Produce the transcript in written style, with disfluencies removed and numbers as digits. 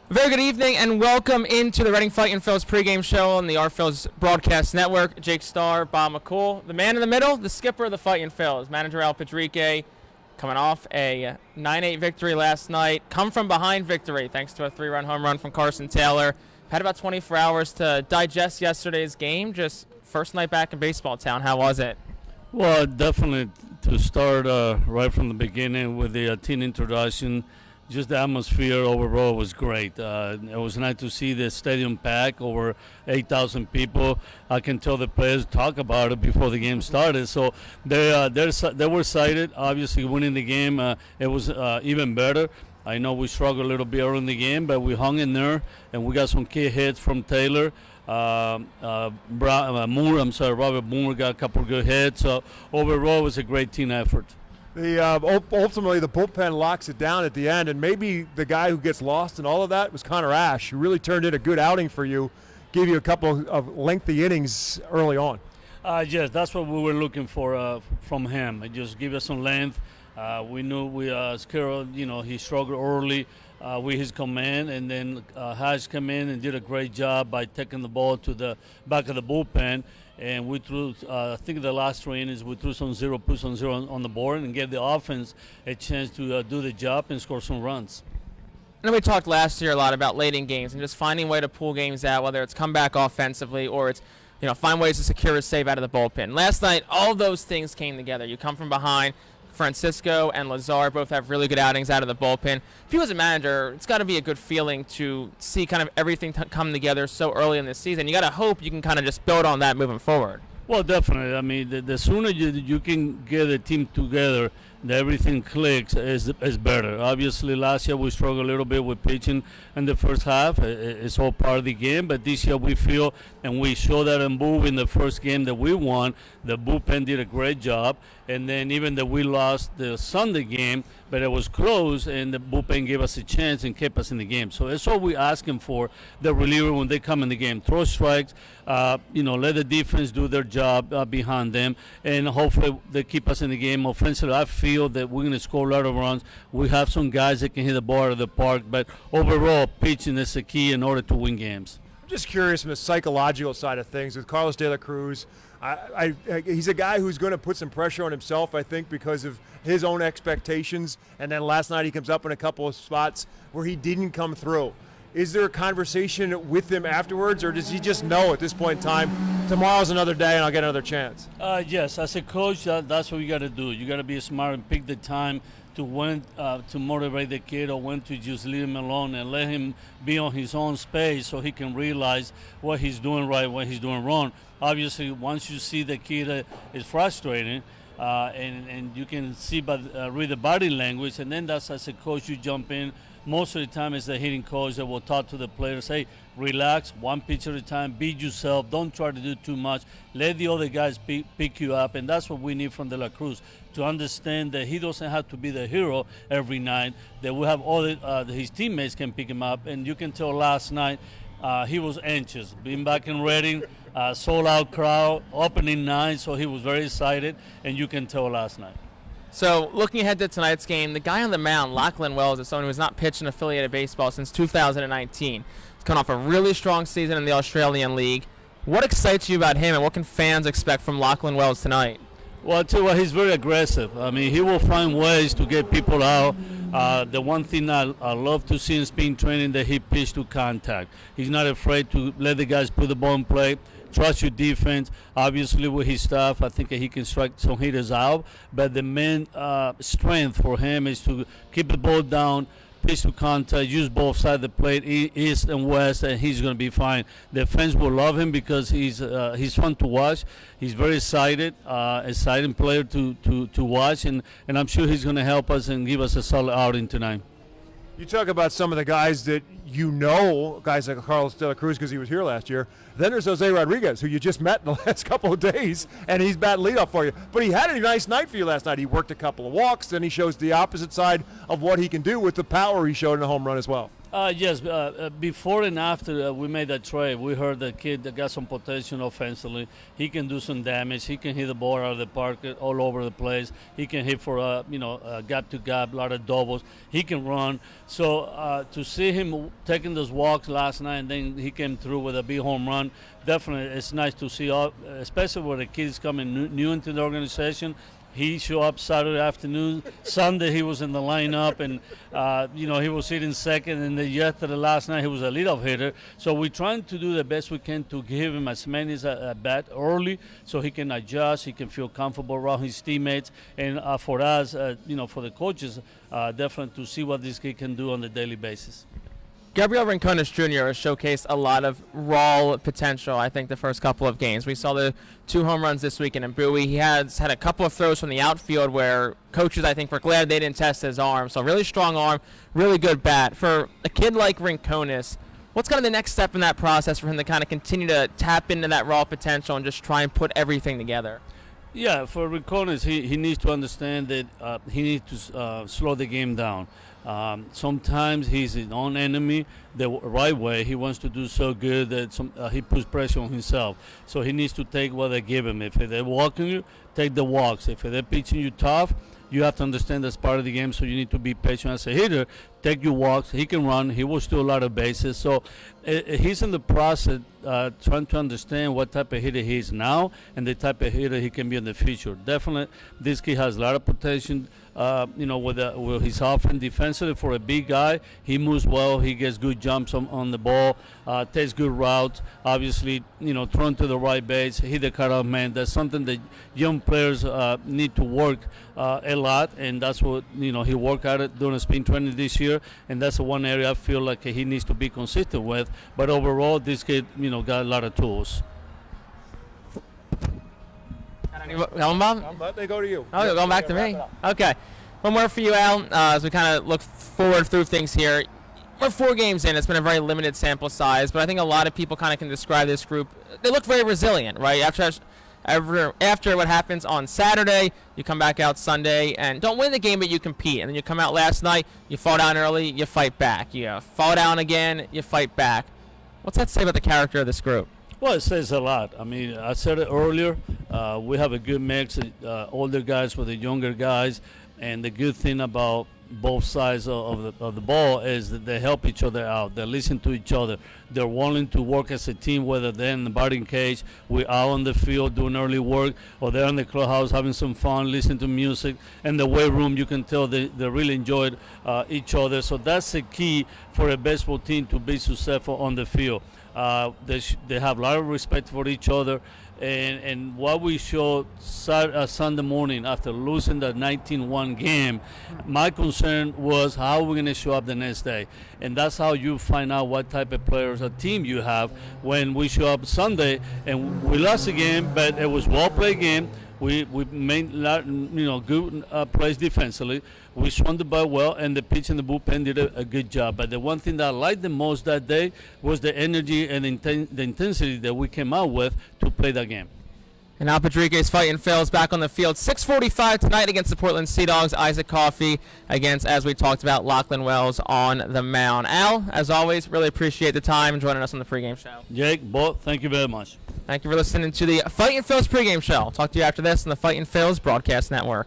Very good evening and welcome into the Reading Fightin Phil's pregame show on the Phil's Broadcast Network. Jake Starr, Bob McCool, the man in the middle, the skipper of the Fightin Phil's, manager Pedrique, coming off a 9-8 victory last night. Come from behind victory thanks to a 3-run home run from Carson Taylor. Had about 24 hours to digest yesterday's game. Just first night back in baseball town. How was it? Well, definitely to start right from the beginning with the team introduction. Just the atmosphere overall was great. It was nice to see the stadium packed, over 8,000 people. I can tell the players talk about it before the game started. So they were excited. Obviously, winning the game, it was even better. I know we struggled a little bit early in the game, but we hung in there, and we got some key hits from Taylor. Robert Moore got a couple of good hits. So overall, it was a great team effort. Ultimately, the bullpen locks it down at the end, and maybe the guy who gets lost in all of that was Connor Ash, who really turned in a good outing for you, gave you a couple of lengthy innings early on. Yes, that's what we were looking for from him. Just give us some length. We knew Scarrow, he struggled early with his command, and then Hash came in and did a great job by taking the ball to the back of the bullpen. And we threw, I think the last 3 innings, we threw some zero, put some zero on the board and gave the offense a chance to do the job and score some runs. And we talked last year a lot about late in games and just finding a way to pull games out, whether it's come back offensively or it's, find ways to secure a save out of the bullpen. Last night, all those things came together. You come from behind. Francisco and Lazar both have really good outings out of the bullpen. If you as a manager, it's got to be a good feeling to see kind of everything come together so early in the season. You got to hope you can kind of just build on that moving forward. Well, definitely. I mean, the sooner you can get a team together, that everything clicks is better. Obviously, last year we struggled a little bit with pitching in the first half. It's all part of the game, but this year we feel, and we showed that in Move in the first game that we won, the bullpen did a great job, and then even that we lost the Sunday game, but it was close, and the bullpen gave us a chance and kept us in the game. So that's what we're asking for, the reliever, when they come in the game. Throw strikes, let the defense do their job behind them, and hopefully they keep us in the game. Offensively, I feel that we're going to score a lot of runs. We have some guys that can hit the ball out of the park, but overall, pitching is the key in order to win games. I'm just curious from the psychological side of things with Carlos De La Cruz. He's a guy who's going to put some pressure on himself, I think, because of his own expectations. And then last night he comes up in a couple of spots where he didn't come through. Is there a conversation with him afterwards, or does he just know at this point in time, tomorrow's another day and I'll get another chance? Yes, as a coach, that's what you got to do. You got to be smart and pick the time to when to motivate the kid, or when to just leave him alone and let him be on his own space so he can realize what he's doing right, what he's doing wrong. Obviously, once you see the kid is frustrating, and you can see read the body language, and then that's as a coach you jump in. Most of the time it's the hitting coach that will talk to the players, hey, relax, one pitch at a time, beat yourself, don't try to do too much, let the other guys pick you up, and that's what we need from De La Cruz, to understand that he doesn't have to be the hero every night, that we have his teammates can pick him up, and you can tell last night he was anxious, being back in Reading, sold-out crowd, opening night, so he was very excited, and you can tell last night. So, looking ahead to tonight's game, the guy on the mound, Lachlan Wells, is someone who has not pitched in affiliated baseball since 2019. He's coming off a really strong season in the Australian League. What excites you about him, and what can fans expect from Lachlan Wells tonight? Well, I'll tell you what, he's very aggressive. I mean, he will find ways to get people out. The one thing I love to see in spring training, that he pitched to contact. He's not afraid to let the guys put the ball in play. Trust your defense. Obviously, with his stuff, I think he can strike some hitters out. But the main strength for him is to keep the ball down, pitch to contact, use both sides of the plate, east and west, and he's going to be fine. The fans will love him because he's fun to watch. He's very exciting player to watch, and I'm sure he's going to help us and give us a solid outing tonight. You talk about some of the guys that guys like Carlos De La Cruz because he was here last year. Then there's Jose Rodriguez, who you just met in the last couple of days, and he's batting leadoff for you. But he had a nice night for you last night. He worked a couple of walks, then he shows the opposite side of what he can do with the power he showed in the home run as well. Yes, before and after we made that trade, we heard the kid that got some potential offensively. He can do some damage. He can hit the ball out of the park all over the place. He can hit for gap to gap, a lot of doubles. He can run. So to see him taking those walks last night, and then he came through with a big home run. Definitely, it's nice to see, especially when the kids coming new into the organization. He showed up Saturday afternoon. Sunday he was in the lineup, and he was hitting second. And then yesterday, last night, he was a leadoff hitter. So we're trying to do the best we can to give him as many at bat early, so he can adjust, he can feel comfortable around his teammates. And for us, for the coaches, definitely to see what this kid can do on a daily basis. Gabriel Rincones Jr. has showcased a lot of raw potential, I think, the first couple of games. We saw the 2 home runs this weekend in Bowie. He has had a couple of throws from the outfield where coaches, I think, were glad they didn't test his arm. So really strong arm, really good bat. For a kid like Rincones, what's kind of the next step in that process for him to kind of continue to tap into that raw potential and just try and put everything together? Yeah, for Rincones, he needs to understand that he needs to slow the game down. Sometimes he's his own enemy the right way. He wants to do so good that he puts pressure on himself. So he needs to take what they give him. If they're walking you, take the walks. If they're pitching you tough, you have to understand that's part of the game, so you need to be patient as a hitter. Take your walks. He can run. He will steal a lot of bases. So he's in the process trying to understand what type of hitter he is now and the type of hitter he can be in the future. Definitely, this kid has a lot of potential. With his offense defensively for a big guy, he moves well. He gets good jumps on the ball, takes good routes. Obviously, thrown to the right base, hit the cutoff man. That's something that young players need to work a lot, and that's what he worked at it during spring training this year. And that's the one area I feel like he needs to be consistent with. But overall, this kid, got a lot of tools. Let they go to you. Oh, you're going back to me? Okay. One more for you, Al, as we kind of look forward through things here. We're 4 games in. It's been a very limited sample size, but I think a lot of people kind of can describe this group. They look very resilient, right? After what happens on Saturday, you come back out Sunday and don't win the game, but you compete. And then you come out last night, you fall down early, you fight back. You fall down again, you fight back. What's that say about the character of this group? Well, it says a lot. I mean, I said it earlier. We have a good mix, older guys with the younger guys, and the good thing about both sides of the ball is that they help each other out. They listen to each other. They're willing to work as a team, whether they're in the batting cage, we're out on the field doing early work, or they're in the clubhouse having some fun, listening to music. In the weight room, you can tell they really enjoyed each other. So that's the key for a baseball team to be successful on the field. They have a lot of respect for each other. And what we showed Sunday morning after losing the 19-1 game, my concern was how we're going to show up the next day. And that's how you find out what type of players or team you have when we show up Sunday. And we lost the game, but it was a well-played game. We made good plays defensively. We swung the ball well, and the pitch and the bullpen did a good job. But the one thing that I liked the most that day was the energy and the intensity that we came out with to play that game. And now Pedrique's Fightin' Phil's back on the field. 6:45 tonight against the Portland Sea Dogs. Isaac Coffey against, as we talked about, Lachlan Wells on the mound. Al, as always, really appreciate the time and joining us on the pregame show. Jake, Bob, thank you very much. Thank you for listening to the Fightin' Phil's pregame show. I'll talk to you after this on the Fightin' Phil's broadcast network.